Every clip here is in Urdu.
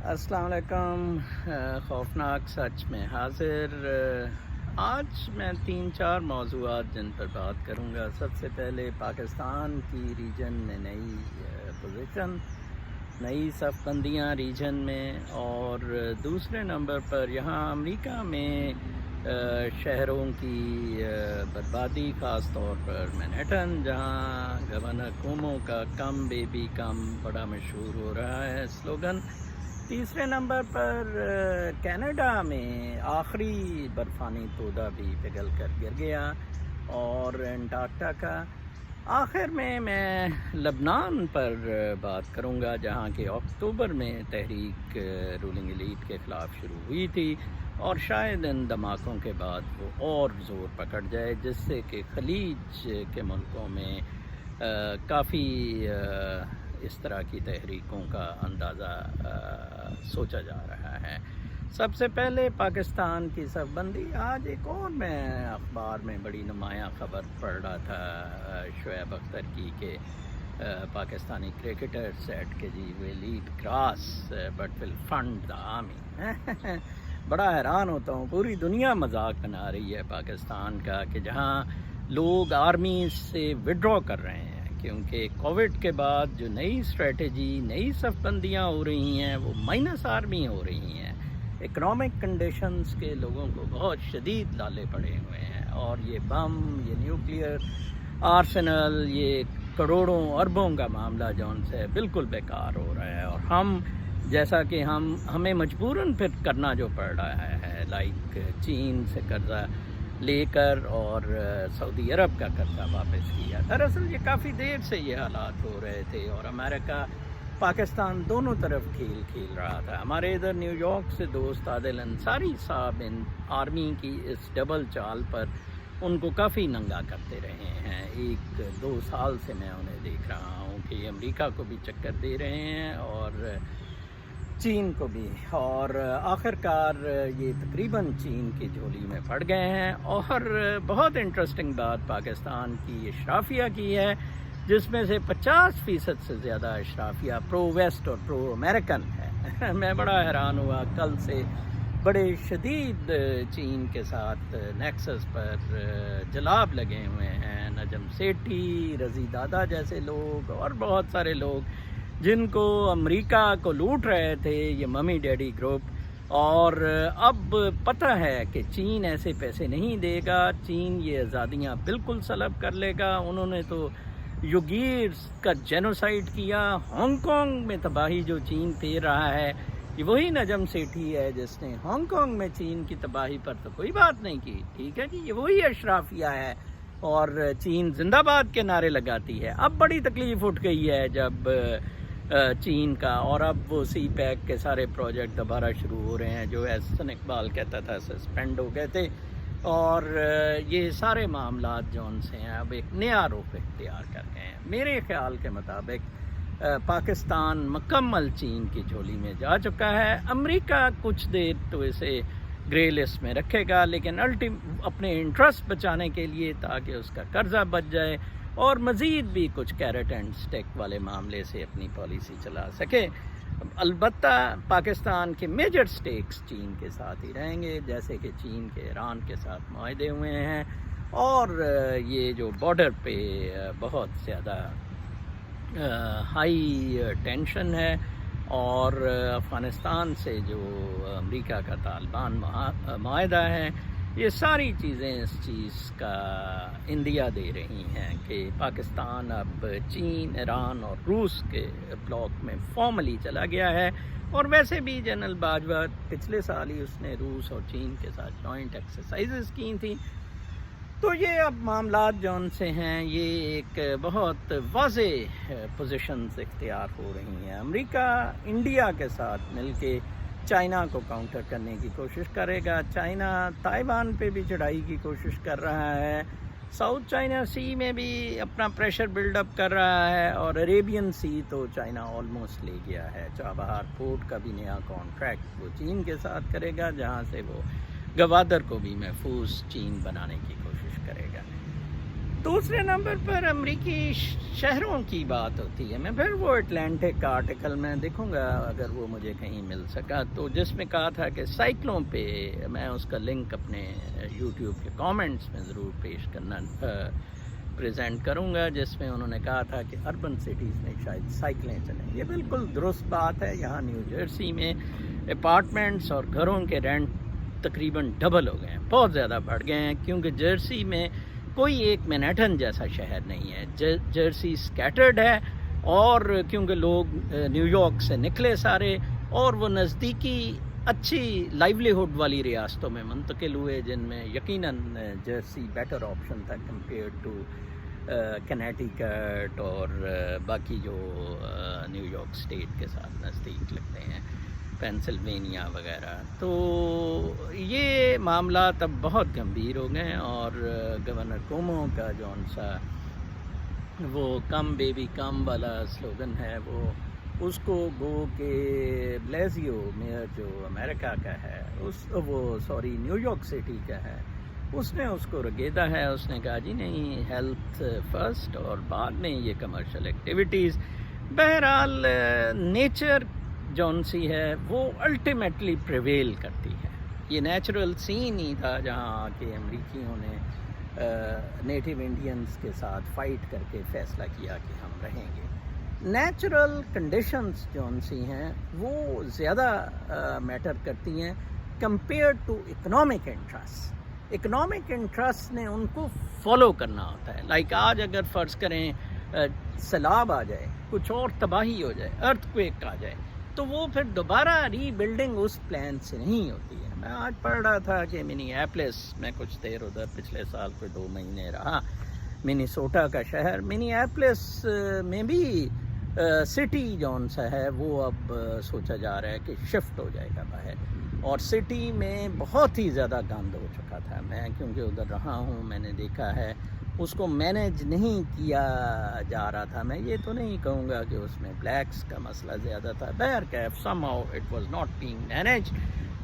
السلام علیکم۔ خوفناک سچ میں حاضر۔ آج میں 3-4 موضوعات جن پر بات کروں گا۔ سب سے پہلے پاکستان کی ریجن میں نئی پوزیشن، نئی صف بندیاں ریجن میں، اور دوسرے نمبر پر یہاں امریکہ میں شہروں کی بربادی، خاص طور پر مینہٹن، جہاں گورنر کومو کا کم بیبی کم بڑا مشہور ہو رہا ہے سلوگن۔ تیسرے نمبر پر کینیڈا میں آخری برفانی تودہ بھی پگھل کر گر گیا، اور انٹارکٹیکا کا۔ آخر میں لبنان پر بات کروں گا، جہاں کہ اکتوبر میں تحریک رولنگ ایلیٹ کے خلاف شروع ہوئی تھی، اور شاید ان دھماکوں کے بعد وہ اور زور پکڑ جائے، جس سے کہ خلیج کے ملکوں میں کافی اس طرح کی تحریکوں کا اندازہ سوچا جا رہا ہے۔ سب سے پہلے پاکستان کی صف بندی۔ آج ایک اور میں اخبار میں بڑی نمایاں خبر پڑھ رہا تھا شعیب اختر کی، کہ پاکستانی کرکٹر سیٹ کہ جی we lead grass but will fund the army. بڑا حیران ہوتا ہوں، پوری دنیا مذاق بنا رہی ہے پاکستان کا، کہ جہاں لوگ آرمی سے وڈرا کر رہے ہیں، کیونکہ کووڈ کے بعد جو نئی اسٹریٹجی، نئی صف بندیاں ہو رہی ہیں، وہ مائنس آرمی ہو رہی ہیں۔ اکنامک کنڈیشنز کے لوگوں کو بہت شدید لالے پڑے ہوئے ہیں، اور یہ بم، یہ نیوکلیئر آرسنل، یہ کروڑوں اربوں کا معاملہ جون سے بالکل بیکار ہو رہا ہے، اور ہم جیسا کہ ہمیں مجبوراً پھر کرنا جو پڑ رہا ہے، لائک چین سے قرضہ لے کر اور سعودی عرب کا قرضہ واپس کیا۔ دراصل یہ کافی دیر سے یہ حالات ہو رہے تھے، اور امریکہ پاکستان دونوں طرف کھیل رہا تھا۔ ہمارے ادھر نیو یارک سے دوست عادل انصاری صاحب ان آرمی کی اس ڈبل چال پر ان کو کافی ننگا کرتے رہے ہیں۔ 1-2 سال سے میں انہیں دیکھ رہا ہوں کہ یہ امریکہ کو بھی چکر دے رہے ہیں اور چین کو بھی، اور آخرکار یہ تقریباً چین کی جھولی میں پڑ گئے ہیں۔ اور بہت انٹرسٹنگ بات پاکستان کی اشرافیہ کی ہے، جس میں سے 50% سے زیادہ اشرافیہ پرو ویسٹ اور پرو امریکن ہے۔ میں بڑا حیران ہوا، کل سے بڑے شدید چین کے ساتھ نیکسس پر جلاب لگے ہوئے ہیں، نجم سیٹھی، رضی دادا جیسے لوگ، اور بہت سارے لوگ جن کو امریکہ کو لوٹ رہے تھے، یہ ممی ڈیڈی گروپ۔ اور اب پتہ ہے کہ چین ایسے پیسے نہیں دے گا، چین یہ آزادیاں بالکل سلب کر لے گا۔ انہوں نے تو یوگیرز کا جینوسائیڈ کیا، ہانگ کانگ میں تباہی جو چین پھیر رہا ہے، یہ وہی نجم سیٹھی ہے جس نے ہانگ کانگ میں چین کی تباہی پر تو کوئی بات نہیں کی، ٹھیک ہے جی، یہ وہی اشرافیہ ہے، اور چین زندہ باد کے نعرے لگاتی ہے۔ اب بڑی تکلیف اٹھ گئی ہے جب چین کا، اور اب وہ سی پیک کے سارے پروجیکٹ دوبارہ شروع ہو رہے ہیں، جو احسن اقبال کہتا تھا سسپینڈ ہو گئے تھے، اور یہ سارے معاملات جون سے ہیں اب ایک نیا رخ اختیار کر گئے ہیں۔ میرے خیال کے مطابق پاکستان مکمل چین کی جھولی میں جا چکا ہے۔ امریکہ کچھ دیر تو اسے گرے لسٹ میں رکھے گا، لیکن اپنے انٹرسٹ بچانے کے لیے، تاکہ اس کا قرضہ بچ جائے اور مزید بھی کچھ کیرٹ اینڈ سٹک والے معاملے سے اپنی پالیسی چلا سکے۔ البتہ پاکستان کے میجر سٹیکس چین کے ساتھ ہی رہیں گے، جیسے کہ چین کے ایران کے ساتھ معاہدے ہوئے ہیں، اور یہ جو بارڈر پہ بہت زیادہ ہائی ٹینشن ہے، اور افغانستان سے جو امریکہ کا طالبان معاہدہ ہے، یہ ساری چیزیں اس چیز کا اندیا دے رہی ہیں کہ پاکستان اب چین، ایران اور روس کے بلاک میں فارملی چلا گیا ہے۔ اور ویسے بھی جنرل باجوہ پچھلے سال ہی اس نے روس اور چین کے ساتھ جوائنٹ ایکسرسائزز کی تھیں۔ تو یہ اب معاملات جون سے ہیں، یہ ایک بہت واضح پوزیشنز اختیار ہو رہی ہیں۔ امریکہ انڈیا کے ساتھ مل کے چائنا کو کاؤنٹر کرنے کی کوشش کرے گا۔ چائنا تائیوان پہ بھی چڑھائی کی کوشش کر رہا ہے، ساؤتھ چائنا سی میں بھی اپنا پریشر بلڈ اپ کر رہا ہے، اور عریبین سی تو چائنا آلموسٹ لے گیا ہے۔ چابہار پورٹ کا بھی نیا کانٹریکٹ وہ چین کے ساتھ کرے گا، جہاں سے وہ گوادر کو بھی محفوظ چین بنانے کی کوشش کرے گا۔ دوسرے نمبر پر امریکی شہروں کی بات ہوتی ہے. میں پھر وہ اٹلانٹک کا آرٹیکل میں دیکھوں گا اگر وہ مجھے کہیں مل سکا, تو جس میں کہا تھا کہ سائیکلوں پہ, میں اس کا لنک اپنے یوٹیوب کے کامنٹس میں ضرور پیش کرنا پریزنٹ کروں گا, جس میں انہوں نے کہا تھا کہ اربن سٹیز میں شاید سائیکلیں چلیں. یہ بالکل درست بات ہے. یہاں نیو جرسی میں اپارٹمنٹس اور گھروں کے رینٹ تقریباً ڈبل ہو گئے ہیں, بہت زیادہ بڑھ گئے ہیں, کیونکہ جرسی میں کوئی ایک مینہٹن جیسا شہر نہیں ہے. جرسی سکیٹرڈ ہے, اور کیونکہ لوگ نیو یارک سے نکلے سارے, اور وہ نزدیکی اچھی لائیولی ہوڈ والی ریاستوں میں منتقل ہوئے, جن میں یقیناً جرسی بیٹر آپشن تھا کمپیئر ٹو کنیٹیکٹ اور باقی جو نیو یارک اسٹیٹ کے ساتھ نزدیک لگتے ہیں, پینسلوینیا وغیرہ. تو یہ معاملات اب بہت گمبھیر ہو گئے ہیں, اور گورنر کومو کا جون سا وہ کم بیبی کم والا سلوگن ہے, وہ اس کو گو کہ بلیزیو میئر جو امریکہ کا ہے, نیو یارک سٹی کا ہے, اس نے اس کو رگیدا ہے. اس نے کہا جی نہیں, ہیلتھ فرسٹ اور بعد میں یہ کمرشل ایکٹیویٹیز. بہرحال نیچر جون سی ہے وہ الٹیمیٹلی پریویل کرتی ہے. یہ نیچرل سین ہی تھا جہاں آ کے امریکیوں نے نیٹیو انڈینز کے ساتھ فائٹ کر کے فیصلہ کیا کہ ہم رہیں گے. نیچرل کنڈیشنز جون سی ہیں وہ زیادہ میٹر کرتی ہیں compare to economic interest. Economic interest نے ان کو فالو کرنا ہوتا ہے. لائک آج اگر فرض کریں سیلاب آ جائے, کچھ اور تباہی ہو جائے, ارتھ کویک آ جائے, تو وہ پھر دوبارہ ری بلڈنگ اس پلان سے نہیں ہوتی ہے. میں آج پڑھ رہا تھا کہ منی ایپلس میں کچھ دیر ادھر پچھلے سال کوئی 2 مہینے رہا, منیسوٹا کا شہر. منی ایپلس میں بھی سٹی جون سا ہے وہ اب سوچا جا رہا ہے کہ شفٹ ہو جائے گا باہر, اور سٹی میں بہت ہی زیادہ گند ہو چکا تھا. میں کیونکہ ادھر رہا ہوں, میں نے دیکھا ہے اس کو مینیج نہیں کیا جا رہا تھا. میں یہ تو نہیں کہوں گا کہ اس میں بلیکس کا مسئلہ زیادہ تھا, بہرکیف some how it was not being managed.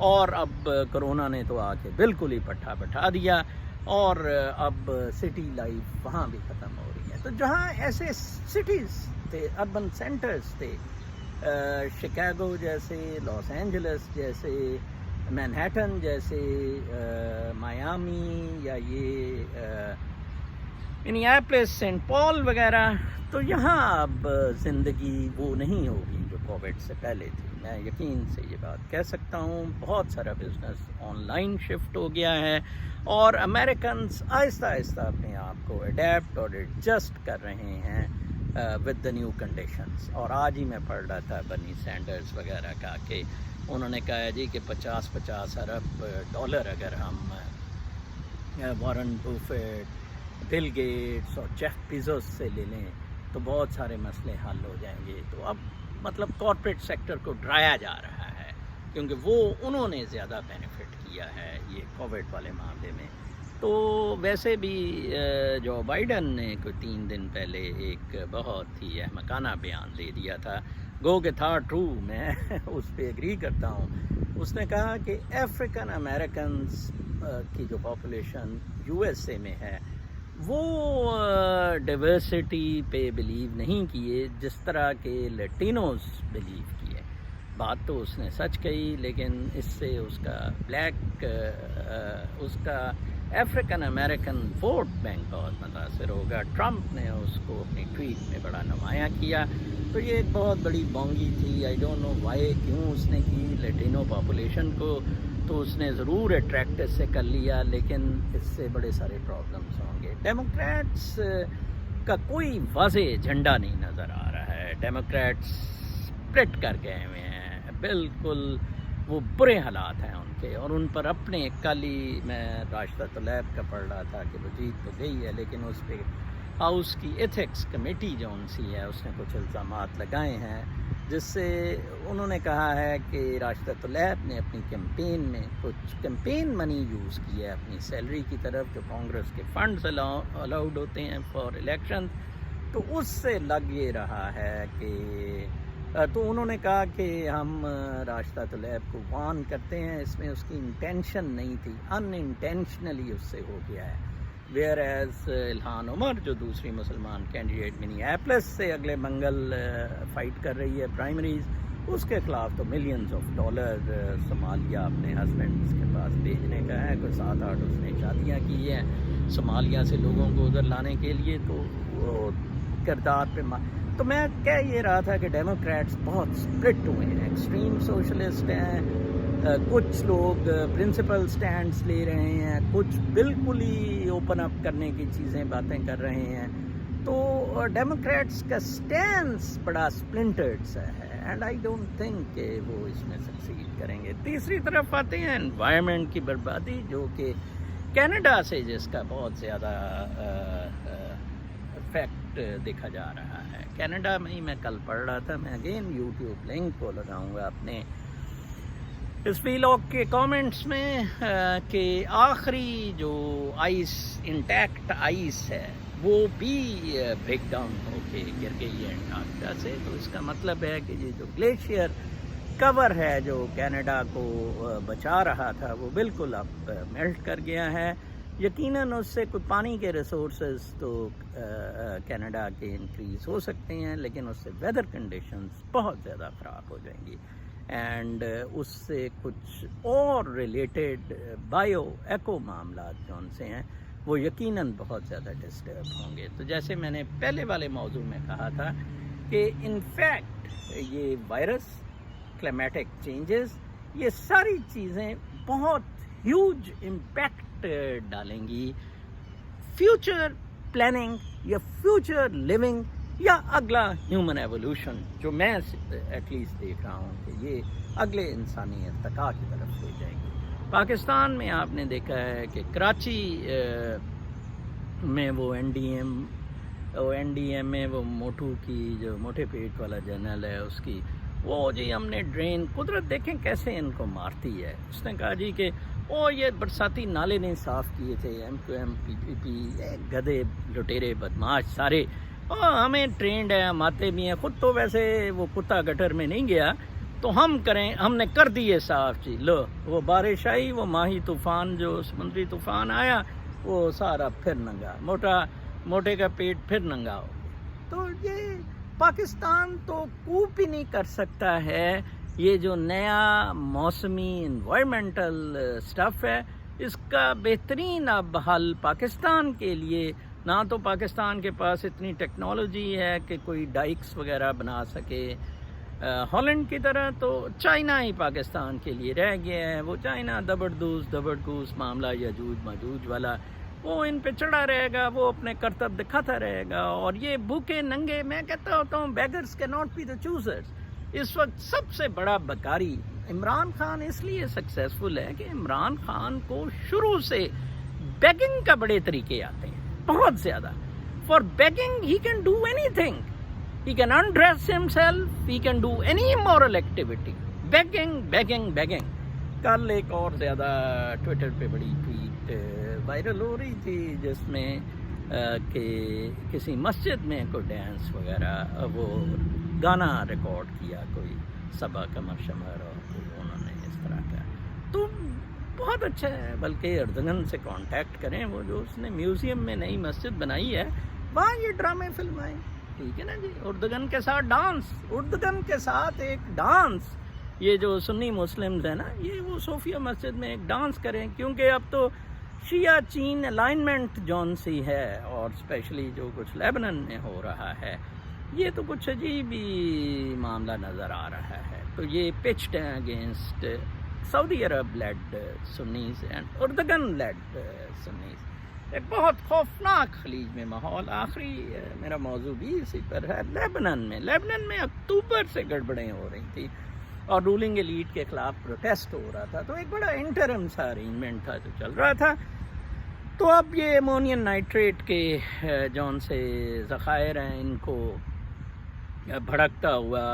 اور اب کرونا نے تو آ کے بالکل ہی پٹھا بٹھا دیا, اور اب سٹی لائف وہاں بھی ختم ہو رہی ہے. تو جہاں ایسے سٹیز تھے, اربن سینٹرز تھے, شکاگو جیسے, لاس اینجلس جیسے, مینہٹن جیسے, میامی, یا یہ منیاپولس, سینٹ پال وغیرہ, تو یہاں اب زندگی وہ نہیں ہوگی جو کووڈ سے پہلے تھی. میں یقین سے یہ بات کہہ سکتا ہوں. بہت سارا بزنس آن لائن شفٹ ہو گیا ہے, اور امریکنز آہستہ آہستہ اپنے آپ کو اڈیپٹ اور ایڈجسٹ کر رہے ہیں ود دا نیو کنڈیشنز. اور آج ہی میں پڑھ رہا تھا برنی سینڈرز وغیرہ کا کہ انہوں نے کہا جی کہ 50 ارب ڈالر اگر ہم وارن بوفیٹ, بل گیٹس اور جیف بیزوس سے لے لیں تو بہت سارے مسئلے حل ہو جائیں گے. تو اب مطلب کارپوریٹ سیکٹر کو ڈرایا جا رہا ہے, کیونکہ وہ انہوں نے زیادہ بینیفٹ کیا ہے یہ کووڈ والے معاملے میں. تو ویسے بھی جو بائیڈن نے کوئی 3 دن پہلے ایک بہت ہی احمقانہ بیان دے دیا تھا, گو کہ تھا ٹرو, میں اس پہ ایگری کرتا ہوں. اس نے کہا کہ افریقن امریکنز کی جو پاپولیشن یو ایس اے میں ہے وہ ڈائیورسٹی پہ بلیو نہیں کیے جس طرح کہ لیٹینوز بلیو کیے. بات تو اس نے سچ کہی, لیکن اس سے اس کا اس کا افریقن امریکن ووٹ بینک بہت متاثر ہوگا. ٹرمپ نے اس کو اپنی ٹویٹ میں بڑا نمایاں کیا, تو یہ ایک بہت بڑی بونگی تھی. آئی ڈونٹ نو وائی, کیوں اس نے کی لیٹینو پاپولیشن کو, تو اس نے ضرور اٹریکٹ اس سے کر لیا, لیکن اس سے بڑے سارے پرابلمس ہوں گے. ڈیموکریٹس کا کوئی واضح جھنڈا نہیں نظر آ رہا ہے. ڈیموکریٹس سپلٹ کر گئے ہوئے ہیں بالکل, وہ برے حالات ہیں ان کے, اور ان پر اپنے کل ہی میں راشدہ طلیب کا پڑھ رہا تھا کہ وہ جیت تو گئی ہے, لیکن اس پہ ہاؤس کی ایتھکس کمیٹی جو ان سی ہے اس نے کچھ الزامات لگائے ہیں, جس سے انہوں نے کہا ہے کہ راشدہ طلیب نے اپنی کیمپین میں کچھ کیمپین منی یوز کی ہے اپنی سیلری کی طرف, جو کانگریس کے فنڈز الاؤڈ ہوتے ہیں فار الیکشن, تو اس سے لگ یہ رہا ہے کہ تو انہوں نے کہا کہ ہم راشدہ طلیب کو وارن کرتے ہیں, اس میں اس کی انٹینشن نہیں تھی, ان انٹینشنلی اس سے ہو گیا ہے. ویئر ایز الہان عمر جو دوسری مسلمان کینڈیڈیٹ منیاپلس سے اگلے منگل فائٹ کر رہی ہے پرائمریز، اس کے خلاف تو ملینز آف ڈالر صومالیہ اپنے ہسبینڈس کے پاس بھیجنے کا ہے، کوئی 7-8 اس نے شادیاں کی ہیں صومالیہ سے لوگوں کو ادھر لانے کے لیے، تو وہ کردار پہ تو میں کہہ یہ رہا تھا کہ ڈیموکریٹس بہت سپلٹ ہوئے ہیں، ایکسٹریم سوشلسٹ ہیں، کچھ لوگ پرنسپل سٹینڈز لے رہے ہیں، کچھ بالکل ہی اوپن اپ کرنے کی باتیں کر رہے ہیں، تو ڈیموکریٹس کا سٹینس بڑا سپلنٹرڈ سا ہے، اینڈ آئی ڈونٹ تھنک کہ وہ اس میں سکسیڈ کریں گے۔ تیسری طرف آتے ہیں انوائرمنٹ کی بربادی، جو کہ کینیڈا سے جس کا بہت زیادہ افیکٹ دیکھا جا رہا ہے۔ کینیڈا میں ہی میں کل پڑھ رہا تھا، میں اگین یوٹیوب لنک کو لگاؤں گا اپنے اس ویلاگ کے کامنٹس میں، کہ آخری جو آئس انٹیکٹ آئس ہے وہ بھی بریک ڈاؤن ہو کے گر گئی ہے انٹارکٹیکا سے، تو اس کا مطلب ہے کہ یہ جو گلیشیئر کور ہے جو کینیڈا کو بچا رہا تھا وہ بالکل اب میلٹ کر گیا ہے۔ یقیناً اس سے کوئی پانی کے ریسورسز تو کینیڈا کے انکریز ہو سکتے ہیں، لیکن اس سے ویدر کنڈیشنز بہت زیادہ خراب ہو جائیں گی، اینڈ اس سے کچھ اور ریلیٹڈ بایو ایکو معاملات جو ان سے ہیں وہ یقیناً بہت زیادہ ڈسٹرب ہوں گے۔ تو جیسے میں نے پہلے والے موضوع میں کہا تھا کہ انفیکٹ یہ وائرس، کلائمیٹک چینجز، یہ ساری چیزیں بہت ہیوج امپیکٹ ڈالیں گی فیوچر پلاننگ یا فیوچر لیونگ یا اگلا ہیومن ایوولوشن، جو میں ایٹ لیسٹ دیکھ رہا ہوں کہ یہ اگلے انسانی ارتقاء کی طرف لے جائیں گی۔ پاکستان میں آپ نے دیکھا ہے کہ کراچی میں وہ این ڈی ایم میں وہ موٹو کی جو موٹے پیٹ والا جنرل ہے، اس کی وہ جی ہم نے ڈرین، قدرت دیکھیں کیسے ان کو مارتی ہے۔ اس نے کہا جی کہ یہ برساتی نالے نہیں صاف کیے تھے، ایم کیو ایم پی پی پی گدھے لٹیرے بدماش سارے، ہمیں ٹرینڈ ہے، ہم آتے بھی ہیں، خود تو ویسے وہ کتا گٹر میں نہیں گیا تو ہم نے کر دیے صاف جی، لو وہ بارش آئی، وہ ماہی طوفان جو سمندری طوفان آیا وہ سارا پھر ننگا، موٹے کا پیٹ پھر ننگا ہو گیا۔ تو یہ پاکستان تو کوپ ہی نہیں کر سکتا ہے، یہ جو نیا موسمی انوائرمنٹل سٹف ہے اس کا بہترین اب حل پاکستان کے لیے، نہ تو پاکستان کے پاس اتنی ٹیکنالوجی ہے کہ کوئی ڈائکس وغیرہ بنا سکے ہالینڈ کی طرح، تو چائنا ہی پاکستان کے لیے رہ گیا ہے۔ وہ چائنا دبڑ گوس معاملہ یجوج ماجوج والا وہ ان پہ چڑھا رہے گا، وہ اپنے کرتب دکھاتا رہے گا، اور یہ بھوکے ننگے، میں کہتا ہوتا ہوں بیگرز کے ناٹ بی دا چوزرز۔ اس وقت سب سے بڑا بکاری عمران خان اس لیے سکسیسفل ہے کہ عمران خان کو شروع سے بیگنگ کا بڑے طریقے آتے ہیں، بہت زیادہ۔ For begging he can do anything, he can undress himself, he can do any immoral activity, begging. کل ایک اور زیادہ ٹویٹر پہ بڑی ٹویٹ وائرل ہو رہی تھی جس میں کہ کسی مسجد میں کوئی ڈانس وغیرہ، وہ گانا ریکارڈ کیا کوئی صبا کمر شمر، اور کوئی انہوں نے اس طرح کا، تو بہت اچھا ہے۔ بلکہ اردگن سے کانٹیکٹ کریں، وہ جو اس نے میوزیم میں نئی مسجد بنائی ہے وہاں یہ ڈرامے فلمائیں، ٹھیک ہے نا جی۔ اردگن کے ساتھ ڈانس، اردگن کے ساتھ ایک ڈانس، یہ جو سنی مسلمز ہیں نا، یہ وہ صوفیہ مسجد میں ایک ڈانس کریں، کیونکہ اب تو شیعہ چین الائنمنٹ جون سی ہے، اور اسپیشلی جو کچھ لیبنن میں ہو رہا ہے، یہ تو کچھ عجیب ہی معاملہ نظر آ رہا ہے۔ تو یہ پچڈ ہیں against Saudi Arab led Sunnis and Erdogan led Sunnis, ایک بہت خوفناک خلیج میں ماحول۔ آخری میرا موضوع بھی اسی پر ہے۔ لیبنن میں اکتوبر سے گڑبڑیں ہو رہی تھی اور رولنگ ایلیٹ کے خلاف پروٹیسٹ ہو رہا تھا، تو ایک بڑا انٹرم سا ارینجمنٹ تھا جو چل رہا تھا۔ تو اب یہ امونیم نائٹریٹ کے جون سے ذخائر ہیں، ان کو بھڑکتا ہوا،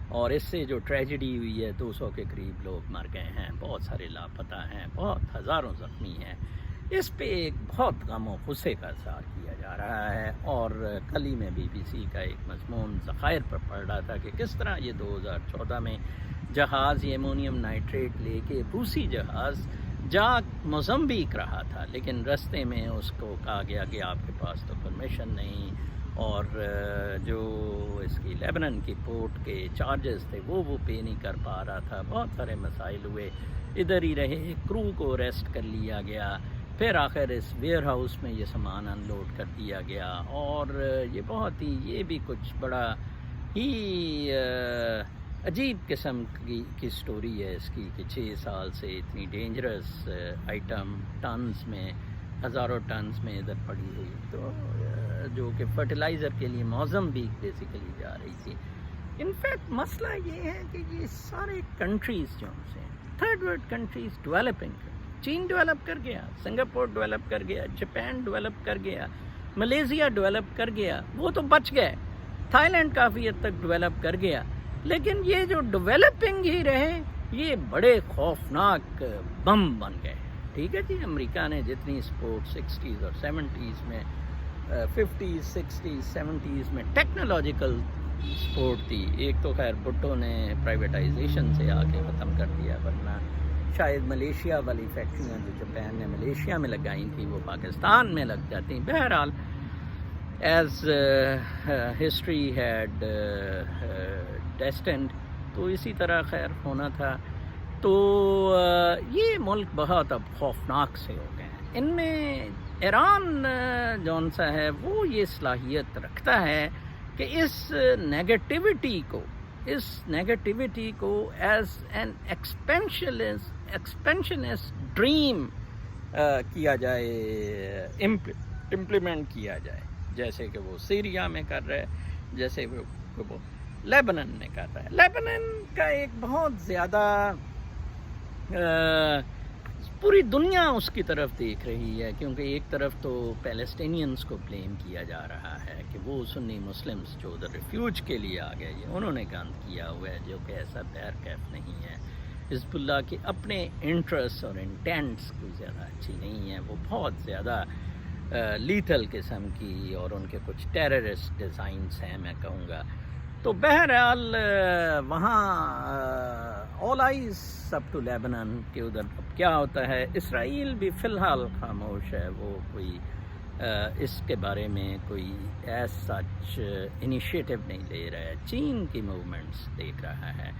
اور اس سے جو ٹریجڈی ہوئی ہے، 200 کے قریب لوگ مر گئے ہیں، بہت سارے لاپتہ ہیں، بہت ہزاروں زخمی ہیں، اس پہ ایک بہت غم و غصے کا اظہار کیا جا رہا ہے۔ اور کل ہی میں BBC کا ایک مضمون ذخائر پر پڑھ رہا تھا کہ کس طرح یہ 2014 میں جہاز یہ امونیم نائٹریٹ لے کے، روسی جہاز جا موزمبیق رہا تھا، لیکن رستے میں اس کو کہا گیا کہ آپ کے پاس تو پرمیشن نہیں، اور جو اس کی لیبنن کی پورٹ کے چارجز تھے وہ پے نہیں کر پا رہا تھا، بہت سارے مسائل ہوئے، ادھر ہی رہے، کرو کو اریسٹ کر لیا گیا، پھر آخر اس ویئر ہاؤس میں یہ سامان ان لوڈ کر دیا گیا، اور یہ بہت ہی، یہ بھی کچھ بڑا ہی عجیب قسم کی سٹوری ہے اس کی، کہ 6 سال سے اتنی ڈینجرس آئٹم ٹنز میں، ہزاروں ٹنز میں ادھر پڑی ہوئی، تو جو کہ فرٹیلائزر کے لیے موزمبیق بیسیکلی جا رہی تھی۔ انفیکٹ مسئلہ یہ ہے کہ یہ سارے کنٹریز جو سے تھرڈ ورلڈ کنٹریز، ڈیولپنگ، چین ڈیولپ کر گیا، سنگاپور ڈیولپ کر گیا، جاپان ڈیولپ کر گیا، ملیشیا ڈیولپ کر گیا، وہ تو بچ گئے، تھائی لینڈ کافی حد تک ڈیولپ کر گیا، لیکن یہ جو ڈیولپنگ ہی رہے یہ بڑے خوفناک بم بن گئے۔ ٹھیک ہے جی، امریکہ نے جتنی سپورٹ 60s اور 70s میں، 50s 60s 70s میں ٹیکنالوجیکل سپورٹ دی، ایک تو خیر بھٹو نے پرائیویٹائزیشن سے آ کے ختم کر دیا، ورنہ شاید ملیشیا والی فیکٹریاں جو جاپان نے ملیشیا میں لگائی تھیں وہ پاکستان میں لگ جاتی۔ بہرحال ایز ہسٹری ہیڈ ڈیسٹنڈ، تو اسی طرح خیر ہونا تھا۔ تو یہ ملک بہت اب خوفناک سے ہو گئے ہیں۔ ان میں ایران جون سا ہے وہ یہ صلاحیت رکھتا ہے کہ اس نیگیٹیوٹی کو ایز این ایکسپینشنسٹ ڈریم کیا جائے، امپلیمنٹ کیا جائے، جیسے کہ وہ سیریا میں کر رہے، جیسے وہ لیبنن میں کر رہا ہے۔ لیبنن کا ایک بہت زیادہ پوری دنیا اس کی طرف دیکھ رہی ہے، کیونکہ ایک طرف تو پیلسٹینینز کو بلیم کیا جا رہا ہے کہ وہ سنی مسلمز جو ادھر ریفیوج کے لیے آ گئے، انہوں نے گند کیا ہوا ہے، جو کہ ایسا بہرکیف نہیں ہے۔ حزب اللہ کے اپنے انٹرسٹ اور انٹینٹس کوئی زیادہ اچھی نہیں ہیں، وہ بہت زیادہ لیتھل قسم کی، اور ان کے کچھ ٹیررسٹ ڈیزائنز ہیں میں کہوں گا۔ تو بہرحال وہاں آل آئیز اپ ٹو لیبنن کہ ادھر اب کیا ہوتا ہے۔ اسرائیل بھی فی الحال خاموش ہے، وہ کوئی اس کے بارے میں کوئی ایز سچ انیشیٹو نہیں لے رہا ہے۔ چین کی موومنٹس دیکھ رہا ہے۔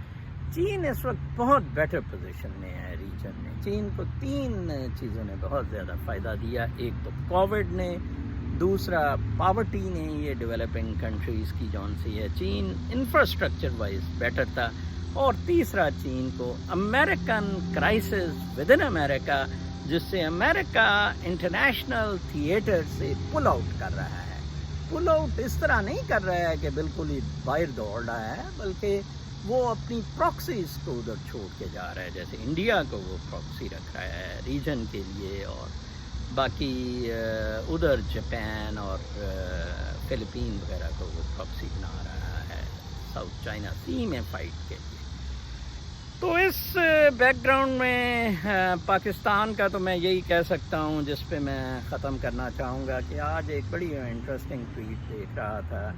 چین اس وقت بہت بیٹر پوزیشن میں ہے ریجن میں۔ چین کو 3 چیزوں نے بہت زیادہ فائدہ دیا، ایک تو کووڈ نے، دوسرا پاورٹی نے، یہ ڈیولپنگ کنٹریز کی جون سی ہے، چین انفراسٹرکچر وائز بیٹر تھا، اور تیسرا چین کو امریکن کرائسس ود ان امریکہ، جس سے امریکہ انٹرنیشنل تھیٹر سے پل آؤٹ کر رہا ہے۔ پل آؤٹ اس طرح نہیں کر رہا ہے کہ بالکل ہی باہر دوڑ رہا ہے، بلکہ وہ اپنی پراکسیز کو ادھر چھوڑ کے جا رہا ہے، جیسے انڈیا کو وہ پراکسی رکھ رہا ہے ریجن کے لیے، اور باقی ادھر جاپان اور فلپین وغیرہ کو وہ پراکسی بنا رہا ہے ساؤتھ چائنا سی میں فائٹ کے لیے۔ تو اس بیک گراؤنڈ میں پاکستان کا تو میں یہی کہہ سکتا ہوں، جس پہ میں ختم کرنا چاہوں گا کہ آج ایک بڑی انٹرسٹنگ ٹویٹ دیکھ رہا تھا۔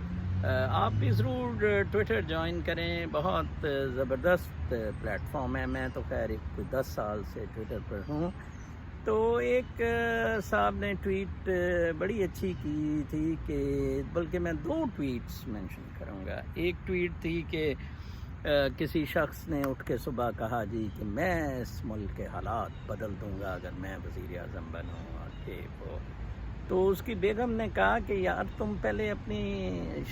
آپ بھی ضرور ٹویٹر جوائن کریں، بہت زبردست پلیٹ فارم ہے۔ میں تو خیر کوئی 10 سال سے ٹویٹر پر ہوں۔ تو ایک صاحب نے ٹویٹ بڑی اچھی کی تھی، کہ بلکہ میں 2 ٹویٹس مینشن کروں گا۔ ایک ٹویٹ تھی کہ کسی شخص نے اٹھ کے صبح کہا جی کہ میں اس ملک کے حالات بدل دوں گا اگر میں وزیر اعظم بنوں، کہ وہ تو اس کی بیگم نے کہا کہ یار تم پہلے اپنی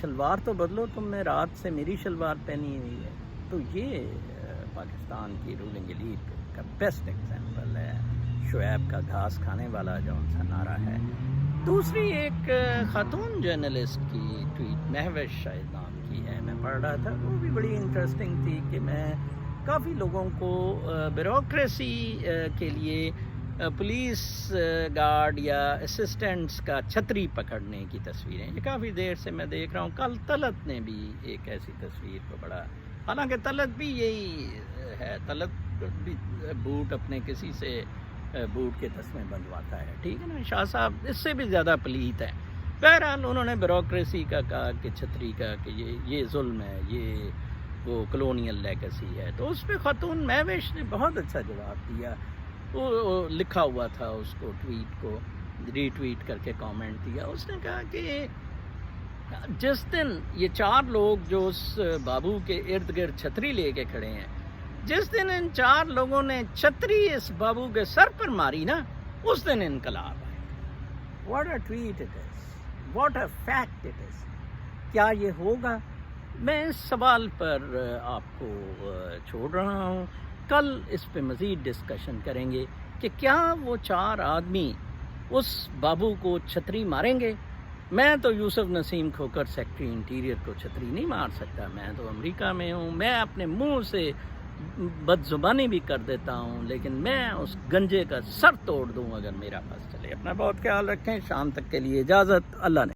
شلوار تو بدلو، تم نے رات سے میری شلوار پہنی ہوئی ہے۔ تو یہ پاکستان کی رولنگ ایلیٹ کا بیسٹ ایگزامپل ہے، شعیب کا گھاس کھانے والا جو ان سا نعرہ ہے۔ دوسری ایک خاتون جرنلسٹ کی ٹویٹ، مہوش شاید نام کی ہے، میں پڑھ رہا تھا، وہ بھی بڑی انٹرسٹنگ تھی، کہ میں کافی لوگوں کو بیوروکریسی کے لیے پولیس گارڈ یا اسسٹنٹس کا چھتری پکڑنے کی تصویریں یہ کافی دیر سے میں دیکھ رہا ہوں۔ کل طلعت نے بھی ایک ایسی تصویر کو بڑا، حالانکہ طلعت بھی یہی ہے، طلعت بھی بوٹ اپنے کسی سے بوٹ کے تسمے بندھواتا ہے، ٹھیک ہے نا۔ شاہ صاحب اس سے بھی زیادہ پلیت ہے۔ بہرحال انہوں نے بیوروکریسی کا کہا کہ چھتری کا، کہ یہ ظلم ہے، یہ وہ کلونیل لیگیسی ہے۔ تو اس پہ خاتون مہوش نے بہت اچھا جواب دیا وہ لکھا ہوا تھا اس کو، ٹویٹ کو ری ٹویٹ کر کے کامنٹ دیا. اس نے کہا کہ جس دن یہ 4 لوگ جو اس بابو کے ارد گرد چھتری لے کے کھڑے ہیں، جس دن ان 4 لوگوں نے چھتری اس بابو کے سر پر ماری نا، اس دن انقلاب آئے. What a tweet it is, what a fact it is. کیا یہ ہوگا؟ میں اس سوال پر آپ کو چھوڑ رہا ہوں. کل اس پہ مزید ڈسکشن کریں گے کہ کیا وہ 4 آدمی اس بابو کو چھتری ماریں گے. میں تو یوسف نسیم کھوکھر سیکرٹری انٹیریئر کو چھتری نہیں مار سکتا. میں تو امریکہ میں ہوں. میں اپنے منہ سے بد زبانی بھی کر دیتا ہوں، لیکن میں اس گنجے کا سر توڑ دوں اگر میرا پاس چلے. اپنا بہت خیال رکھیں. شام تک کے لیے اجازت. اللہ نے